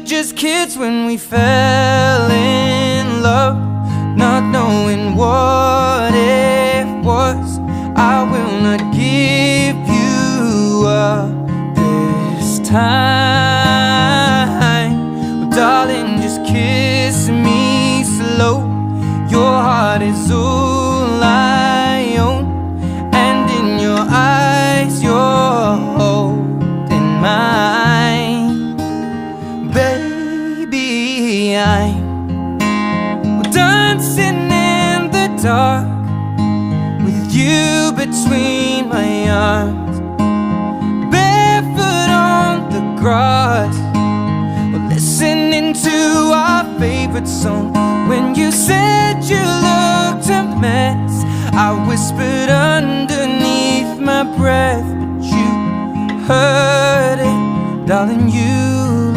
just kids when we fell in love, not knowing what it was. I will not give you up this time. Well, darling, just kiss me slow. Your heart is all I own, and in your eyes you're holding mine. Baby, I'm dancing in the dark with you between my arms, barefoot on the grass. We're listening to our favorite song. When you said you looked a mess, I whispered underneath my breath, but you heard it, darling, you